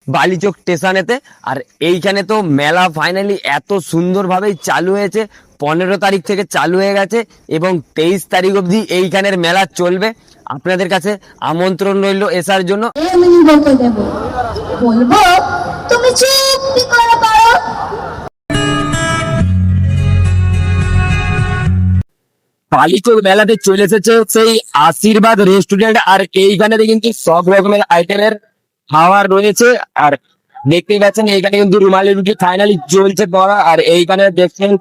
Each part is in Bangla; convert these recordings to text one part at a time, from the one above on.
বালিচক স্টেশনেতে। আর এইখানে তো মেলা ফাইনালি এত সুন্দরভাবেই চালু হয়েছে, 15 তারিখ থেকে চালু হয়ে গেছে এবং 23 তারিখ অবধি এইখানের মেলা চলবে। আপনাদের কাছে আমন্ত্রণ রইল এসার জন্য। আমি বলতে দেব, বলবো তুমি চুপ করে পারো। বালিচক মেলাতে চলে এসেছে সেই আশীর্বাদ রেস্টুরেন্ট। আর এইখানে কিন্তু সব রকমের আইটেমের খাবার রয়েছে। আর দেখতেই পাচ্ছেন এইখানে কিন্তু রুমালি রুটি ফাইনালি চলছে পড়া। আর এইখানে দেখছেন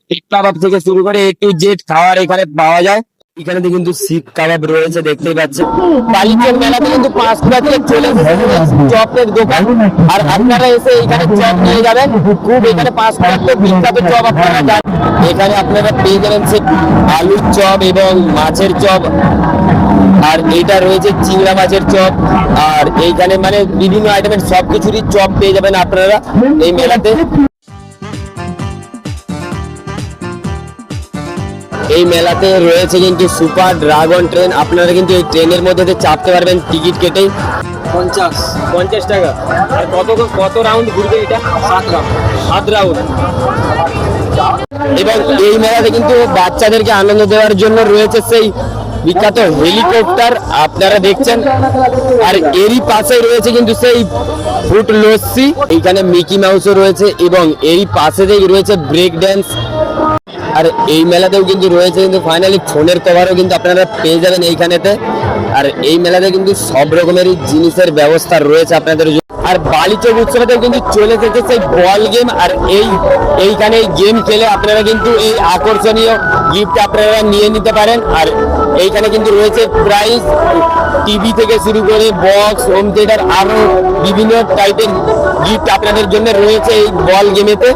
শিক কাবাব থেকে শুরু করে A to Z খাবার এখানে পাওয়া যায়। এখানে কিন্তু শিক কাবাব রয়েছে, দেখতেই পাচ্ছেন। বালিচক মেলাতে কিন্তু 5টা থেকে চলে এসেছে চপের দোকান। আর আপনারা এসে এইখানে চপ নিয়ে যাবেন। খুব এখানে 5টা তো বিখ্যাত চপ আপনারা জানেন। এখানে আপনারা পেয়ে যাবেন সে আলুর চপ এবং মাছের চপ। আর এইটা রয়েছে চিংড়া মাছের চপ। আর এইখানে মানে বিভিন্ন আইটেমের সবকিছুরই চপ পেয়ে যাবেন আপনারা এই মেলাতে। এই মেলাতে রয়েছে কিন্তু সুপার ড্রাগন ট্রেন। আপনারা কিন্তু এই ট্রেনের মধ্যে চাপতে পারবেন টিকিট কেটেই। 50 টাকা। আর কত রাউন্ড ঘুরবে এটা? 7 রাউন্ড। এবং এই মেলাতে কিন্তু বাচ্চাদেরকে আনন্দ দেওয়ার জন্য রয়েছে সেই বিখ্যাত হেলিকপ্টার আপনারা দেখছেন। আর এরই পাশে রয়েছে কিন্তু সেই ফুট লস্যি। এইখানে মিকি মাউসও রয়েছে এবং এরই পাশে রয়েছে ব্রেক ড্যান্স। আর এই মেলাতেও কিন্তু রয়েছে কিন্তু ফাইনালি ফোনের কভারও কিন্তু আপনারা পেয়ে যাবেন এইখানেতে। আর এই মেলাতে কিন্তু সব রকমেরই জিনিসের ব্যবস্থা রয়েছে আপনাদের জন্য। আর বালিচক উৎসবেতেও কিন্তু চলে এসেছে সেই বল গেম। আর এইখানে গেম খেলে আপনারা কিন্তু এই আকর্ষণীয় গিফট আপনারা নিয়ে নিতে পারেন। আর এইখানে কিন্তু রয়েছে প্রাইস, টিভি থেকে শুরু করে বক্স, হোম থিয়েটার, আরো বিভিন্ন টাইপের গিফট আপনাদের জন্য রয়েছে এই বল গেমেতে।